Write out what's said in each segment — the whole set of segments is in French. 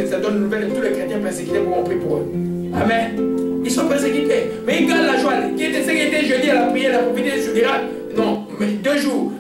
ça donne une nouvelle de tous les chrétiens persécutés pour qu'on prie pour eux. Amen. Ils sont persécutés. Mais ils gardent la joie. Qui était jeudi à la prière, la prophétie sur l'Irak? Non, mais 2 jours.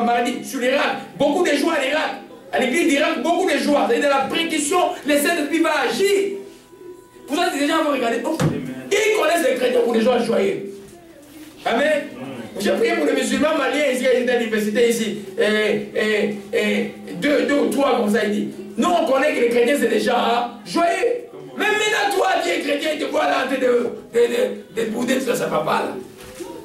Mardi, sur l'Irak. Beaucoup de joie à l'Irak. À l'église d'Irak, beaucoup de joie. C'est-à-dire dans la prédication, les Saint-Esprit va agir. Pour ça, ces gens vont regarder. Oh, ils connaissent les chrétiens pour les gens joyeux. Amen. J'ai prié pour les musulmans maliens ici, à l'université ici. 2 ou 3 comme ça, il dit. Nous, on connaît que les chrétiens, c'est des gens joyeux. Mais maintenant, toi, tu es chrétien, tu te vois là en train de bouder, ça ne va pas là.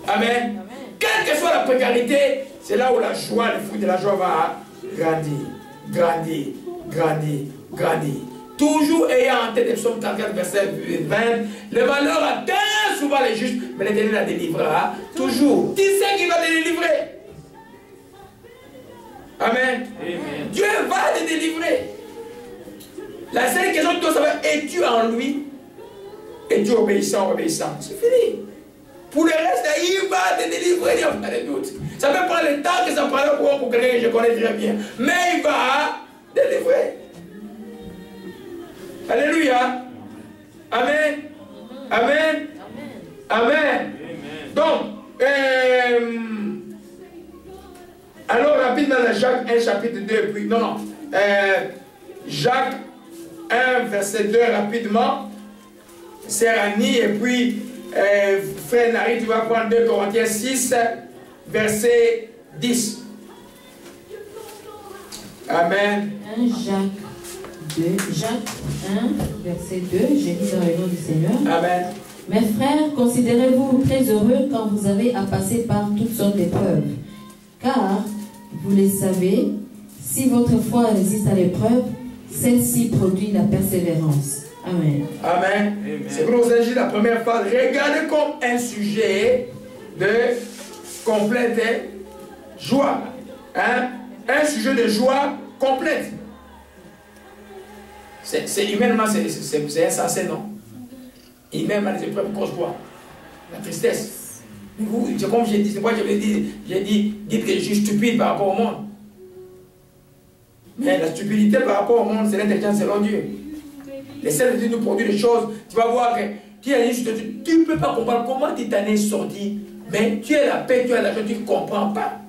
Amen. Quelle que soit la précarité, c'est là où la joie, le fruit de la joie va grandir, grandir, grandir, grandir. Toujours ayant en tête le psaume 34, verset 20, le malheur atteint souvent les justes, mais l'Éternel la délivrera toujours. Qui c'est qui va te délivrer? Amen. Amen. Dieu va te délivrer. La seule question que tu dois savoir, es-tu en lui? Es-tu obéissant, obéissant? C'est fini. Pour le reste, il va te délivrer, il n'y a pas de doute. Ça peut prendre le temps que ça prend pour quelqu'un que je connais très bien. Mais il va délivrer. Alléluia. Amen. Amen. Amen. Donc, alors rapidement dans Jacques 1 chapitre 2, puis non. Jacques 1 verset 2 rapidement. Sœur Annie et puis frère Nari, tu vas prendre 2 Corinthiens 6 verset 10. Amen. Jacques 1, verset 2, j'ai dit dans le nom du Seigneur. Amen. Mes frères, considérez-vous très heureux quand vous avez à passer par toutes sortes d'épreuves. Car, vous le savez, si votre foi résiste à l'épreuve, celle-ci produit la persévérance. Amen. Amen. C'est pour nous agir la première phase. Regardez comme un sujet de complète joie. Hein? Un sujet de joie complète. C'est humainement, c'est insensé, non? Humainement, les épreuves causent quoi? La tristesse. Vous, comme j'ai dit, c'est pourquoi j'ai dit, dites que je suis stupide par rapport au monde. Mais la stupidité par rapport au monde, c'est l'intelligence selon Dieu. Les seuls Dieu nous produisent des choses. Tu vas voir que tu ne peux pas comprendre comment tu t'en es sorti. Mais tu as la paix, tu as la joie, tu ne comprends pas.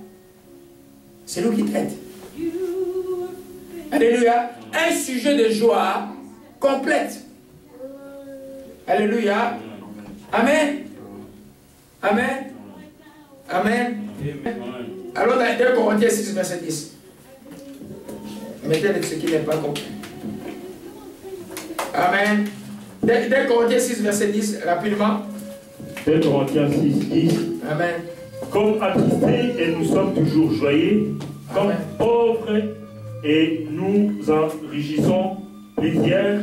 C'est nous qui traite. Alléluia. Un sujet de joie complète. Alléluia. Amen. Amen. Amen. Alors dans 2 Corinthiens 6, verset 10. Mettez ce qui n'est pas compris. Amen. 2 Corinthiens 6, verset 10, rapidement. 2 Corinthiens 6, 10. Amen. Comme attristés et nous sommes toujours joyeux, comme Amen. pauvres et nous enrichissons plusieurs,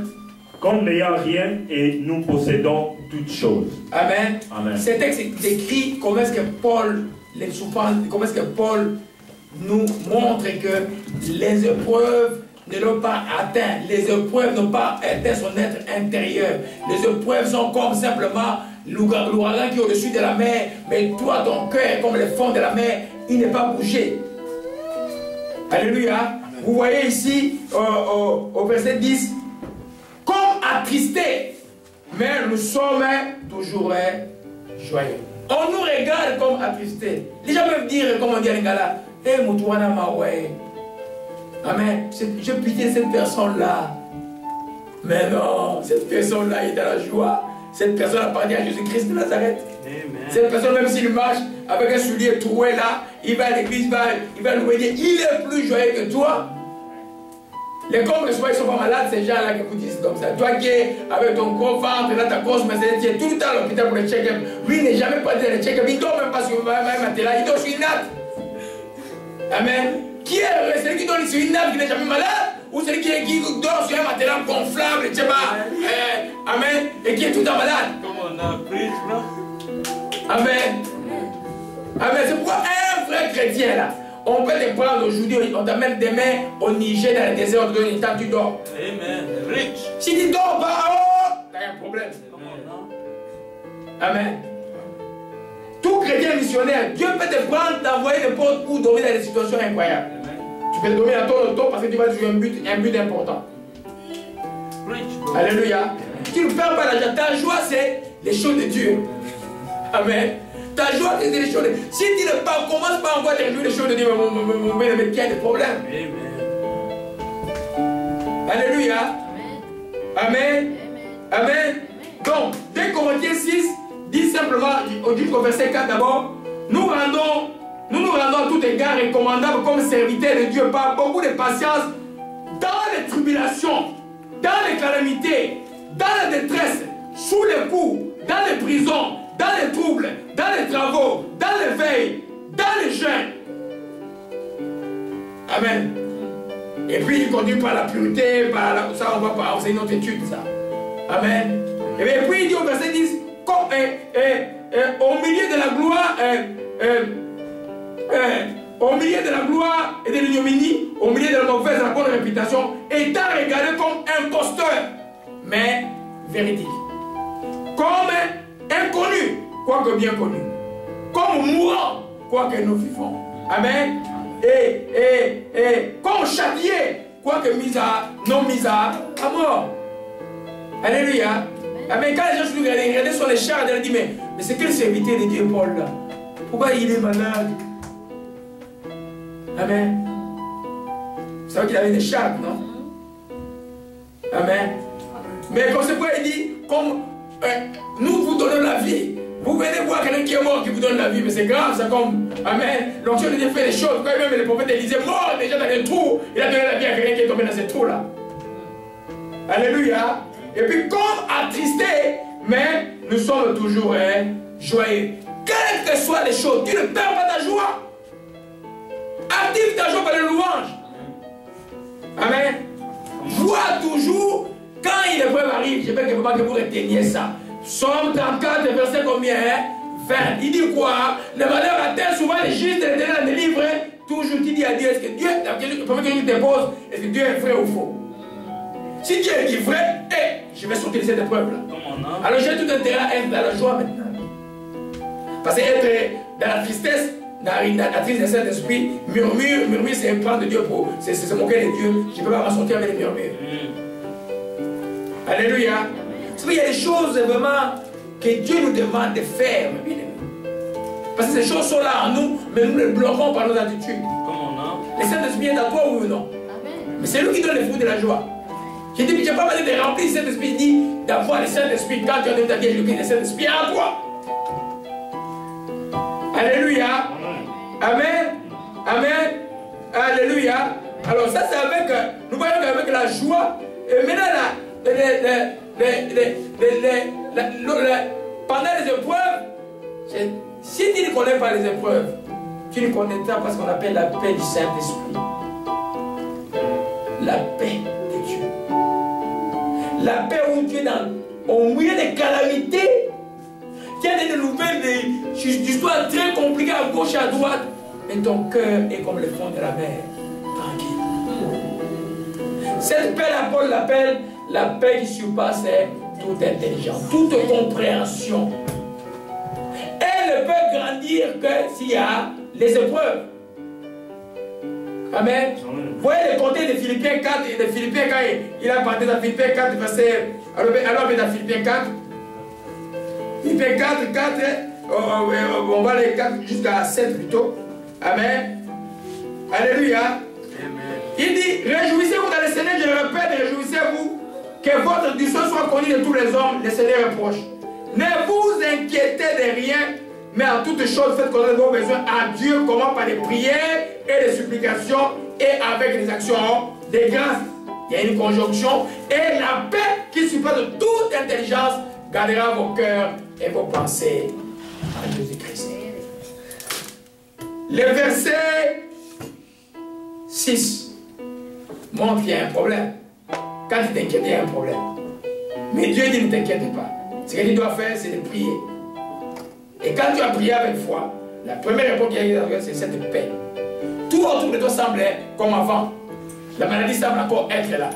comme n'ayant rien et nous possédons toutes choses. Amen. Amen. Ce texte décrit comment est-ce que Paul, les souffrances, comment est-ce que Paul nous montre que les épreuves ne l'ont pas atteint. Les épreuves n'ont pas atteint son être intérieur. Les épreuves sont comme simplement l'ouragan qui est au-dessus de la mer, mais toi, ton cœur, comme le fond de la mer, il n'est pas bougé. Alléluia. Vous voyez ici, au verset 10, comme attristés, mais nous sommes toujours joyeux. On nous regarde comme attristés. Les gens peuvent dire, comme on dit à l'Ingala, eh, Moutouana Maoué. Amen. Je pitié cette personne-là. Mais non, cette personne-là est dans la joie. Cette personne appartient à Jésus-Christ de Nazareth. Amen. Cette personne, même s'il marche avec un soulier troué là, il va à l'église, il va louer Dieu. Il est plus joyeux que toi. Les corps que soit ils ne sont pas malades, ces gens-là qui vous disent comme ça. Toi qui es avec ton gros ventre, là, ta grosse mercenaire, tu es tout le temps à l'hôpital pour le check-up. Lui, il n'est jamais parti dans le check-up. Il ne dort même pas sur un matelas, il dort sur une natte. Amen. Qui est heureux? Celui qui dort sur une natte qui n'est jamais malade? Ou celui qui dort sur un matelas gonflable, tu sais pas, amen, et qui est tout le temps malade? Comme on a appris, là. Amen. Amen. C'est pourquoi un vrai chrétien là, on peut te prendre aujourd'hui, on t'amène demain au Niger dans le désert, on te donne une table, tu dors. Amen. Rich. Si tu dors pas, oh, t'as un problème. Amen. Tout chrétien missionnaire, Dieu peut te prendre, t'envoyer n'importe où, dormir dans des situations incroyables. Tu peux dormir dans ton auto parce que tu vas sur un but important. Preach, Alléluia. Tu ne perds pas la joie. Ta joie, c'est les choses de Dieu. Amen. Ta joie, c'est les choses de Dieu. Si tu ne commences pas encore à réjouir les choses de Dieu, mon bien-aimé, il y a des problèmes. Alléluia. Amen. Amen. Donc, 2 Corinthiens 6 dit simplement, au verset 4 d'abord, nous nous rendons à tout égard recommandables comme serviteurs de Dieu par beaucoup de patience dans les tribulations, dans les calamités, dans la détresse, sous les coups, dans les prisons, dans les troubles, dans les travaux, dans les veilles, dans les jeûnes. Amen. Et puis il continue par la pureté, par la... ça on va pas, c'est une autre étude ça. Amen. Et puis il dit au verset 10, comme, au milieu de la gloire, au milieu de la gloire et de l'ignominie, au milieu de la mauvaise et la bonne réputation, étant regardé comme imposteur, mais véridique. Comme inconnu, quoique bien connu. Comme mourant, quoique nous vivons. Amen. Et comme châtié, quoique non mis à mort. Alléluia. Amen. Quand les gens se regardent sur les chars, ils disent, mais c'est quel serviteur de Dieu, Paul là? Pourquoi il est malade? Amen. Vous savez qu'il avait des chars, non? Amen. Mais comme c'est quoi il dit, comme nous vous donnons la vie. Vous venez voir quelqu'un qui est mort qui vous donne la vie, mais c'est grave, ça comme. Amen. L'onction de Dieu fait des choses. Quand même le prophète Élisée mort déjà dans les trous, il a donné la vie à quelqu'un qui est tombé dans ces trous-là. Alléluia. Et puis comme attristé, mais nous sommes toujours joyeux. Quelles que soient les choses, tu ne perds pas ta joie. Active ta joie par les louanges. Amen. Joie toujours quand il est prêt arrive. Je veux que vous reteniez ça. Psaume 34, verset combien? 20. Il dit quoi? Le malheur atteint souvent les justes et l'Éternel les délivre. Toujours tu dis à Dieu, est-ce que Dieu, la première question que tu te poses, est-ce que Dieu est vrai ou faux? Si Dieu est vrai, je vais sortir de cette épreuve-là. Alors j'ai tout intérêt à être dans la joie maintenant. Parce qu'être dans la tristesse, dans la tristesse de Saint-Esprit, murmure, c'est prendre de Dieu pour. C'est se moquer de Dieu. Je ne peux pas m'en sortir avec les murmures. Alléluia. Vous savez, il y a des choses vraiment que Dieu nous demande de faire, mes bien-aimés. Parce que ces choses sont là en nous, mais nous les bloquons par nos attitudes. Le Saint-Esprit est à toi, oui ou non? Mais c'est lui qui donne les fruits de la joie. Je dis, je n'ai pas besoin de remplir le Saint-Esprit, il dit d'avoir le Saint-Esprit. Quand tu as donné ta vie à Jésus, le Saint-Esprit est à toi. Alléluia. Amen. Amen. Alléluia. Alors ça c'est avec, nous voyons qu'avec la joie, et maintenant pendant les épreuves, si tu ne connais pas les épreuves, tu ne connaîtras pas ce qu'on appelle la paix du Saint-Esprit. La paix de Dieu. La paix où tu es au milieu des calamités. Tu as des nouvelles d'histoires très compliquées à gauche et à droite, mais ton cœur est comme le fond de la mer, tranquille. Cette paix-là, Paul l'appelle la paix qui surpasse toute intelligence, toute compréhension. Elle ne peut grandir que s'il y a les épreuves. Amen. Vous voyez les côtés de Philippiens 4 et de Philippiens quand il a parlé dans Philippiens 4, verset. Alors dans Philippiens 4. Philippiens 4, on va aller 4 jusqu'à 7 plutôt. Amen. Alléluia. Amen. Il dit, réjouissez-vous dans le Seigneur, je le répète, réjouissez-vous, que votre douceur soit connue de tous les hommes, le Seigneur est proche. Ne vous inquiétez de rien, mais en toutes choses, faites connaître vos besoins à Dieu, comment par des prières et des supplications et avec des actions de grâce. Il y a une conjonction, et la paix qui surpasse toute intelligence gardera vos cœurs et vos pensées en Jésus-Christ. Le verset 6 montre qu'il y a un problème. Quand tu t'inquiètes, il y a un problème. Mais Dieu dit ne t'inquiète pas. Ce que tu dois faire, c'est de prier. Et quand tu as prié avec foi, la première réponse qui arrive, c'est cette paix. Tout autour de toi semble comme avant. La maladie semble encore être là.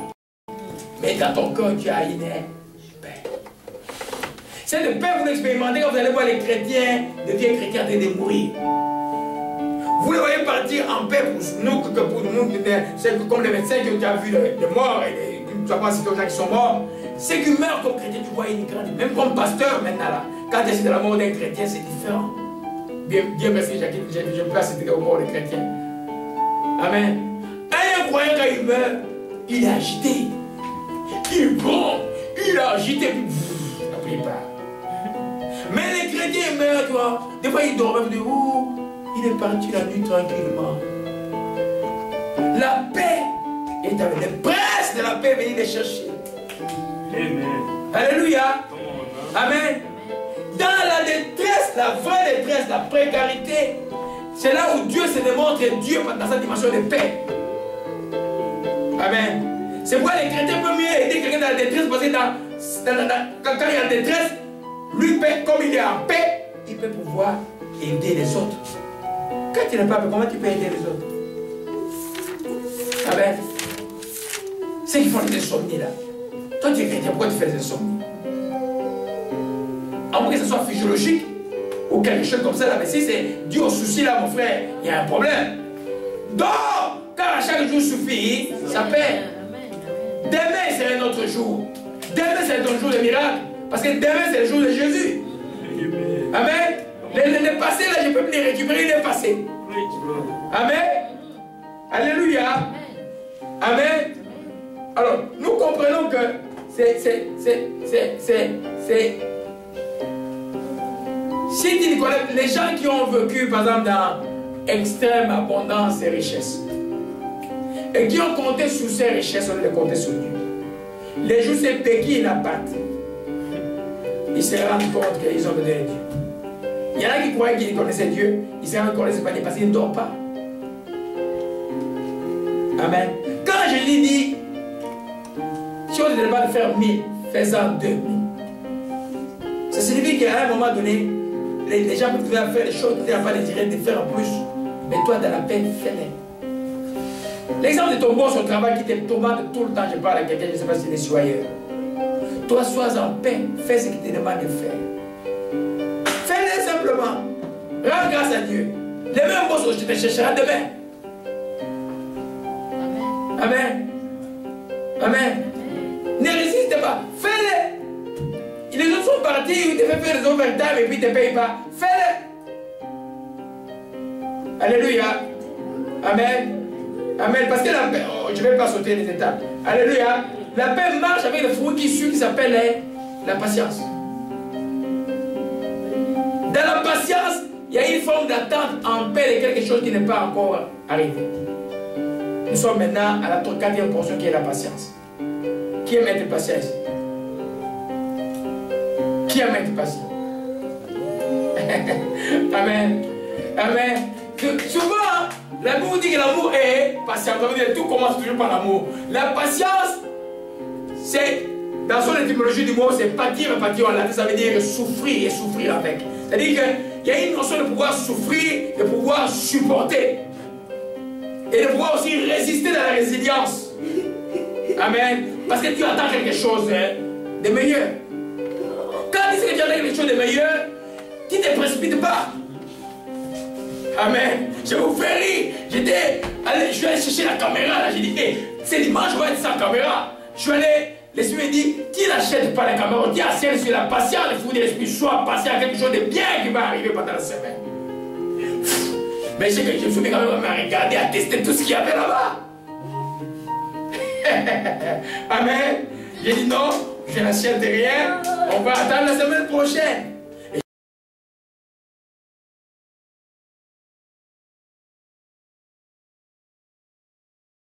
Mais dans ton cœur, tu as une paix. Cette paix, vous l'expérimentez quand vous allez voir les chrétiens, les vieux chrétiens en train de mourir. Vous les voyez partir en paix pour nous, c'est comme les médecins que tu as vu de morts et tu vas pas citer aux gens qui sont morts. Ceux qui meurent comme chrétiens, tu vois une grande. Même comme pasteur maintenant là. Quand tu es de la mort d'un chrétien, c'est différent. Bien merci, Jacques, je peux assister aux morts des chrétiens. Amen. Un croyant, quand il meurt, il est agité. Il gronde, il est agité, puis la plupart. Mais les chrétiens meurent, tu vois. Des fois, ils dorment, ils disent, oh, il est parti la nuit tranquillement. La paix est avec les princes de la paix, venez les chercher. Amen. Alléluia. Amen. Dans la détresse, la vraie détresse, la précarité, c'est là où Dieu se démontre Dieu dans sa dimension de paix. Amen. C'est pourquoi les chrétiens peuvent mieux aider quelqu'un dans la détresse, parce que quand il y a la détresse, lui, comme il est en paix, il peut pouvoir aider les autres. Quand tu n'es pas paix, comment tu peux aider les autres? Amen. Ceux qui font des insomnies là. Toi tu es chrétien, pourquoi tu fais des insomnies? À moins que ce soit physiologique ou quelque chose comme ça là, mais si c'est dû au souci là, mon frère, il y a un problème. Donc, car à chaque jour suffit, ça paie. Demain c'est un autre jour. Demain c'est un jour de miracle. Parce que demain c'est le jour de Jésus. Amen. Le passé là, je peux me les récupérer, le passé. Amen. Alléluia. Amen. Alors, nous comprenons que si tu connais les gens qui ont vécu, par exemple, dans extrême abondance et richesse, et qui ont compté sur ces richesses, on les comptait sur Dieu. Les jours c'est péquis, ils partent. Ils se rendent compte qu'ils ont besoin de Dieu. Il y en a qui croyaient qu'ils connaissaient Dieu, ils se rendent compte qu'ils ne connaissaient pas Dieu parce qu'ils ne dorment pas. Amen. Quand Jésus dit, si on ne demande pas de faire 1000, fais-en 2000. Ça signifie qu'à un moment donné, les gens peuvent faire des choses qui n'ont pas désiré de faire en plus. Mais toi, dans la paix, fais-les. L'exemple de ton boss au travail qui te tourmente tout le temps, je parle à quelqu'un, je ne sais pas s'il est sur ailleurs. Toi, sois en paix, fais ce qu'il te demande de faire. Fais-le simplement. Rends grâce à Dieu. Le même boss, je te chercherai demain. Amen. Amen. Ne résiste pas. Fais-le. Les autres sont partis, ils te font faire des overtime et puis ils ne te payent pas. Fais-le. Alléluia. Amen. Amen. Parce que la paix, je ne vais pas sauter les étapes. Alléluia. La paix marche avec le fruit qui suit, qui s'appelle la patience. Dans la patience, il y a une forme d'attente en paix de quelque chose qui n'est pas encore arrivé. Nous sommes maintenant à la 4e portion qui est la patience. Qui aime être patient ici? Qui aime être patient? Amen. Amen. Souvent, la Bible dit que l'amour est patient. Tout commence toujours par l'amour. La patience, c'est, dans son étymologie du mot, c'est pâtir en latin, ça veut dire souffrir et souffrir avec. C'est-à-dire qu'il y a une notion de pouvoir souffrir, de pouvoir supporter. Et de pouvoir aussi résister dans la résilience. Amen. Parce que tu attends quelque chose de meilleur. Quand tu sais que tu attends quelque chose de meilleur, tu ne te précipites pas. Amen. Je vous fais rire. Je suis allé chercher la caméra. J'ai dit, hey, c'est dimanche, je vais être sans caméra. Je suis allé, l'Esprit me dit, qui n'achète pas la caméra, qui assure sur la patience, le fruit de l'Esprit, soit patient à quelque chose de bien qui va arriver pendant la semaine. Mais je me suis quand même à regarder, à tester tout ce qu'il y avait là-bas. Amen. J'ai dit non, je n'achète rien. On va attendre la semaine prochaine.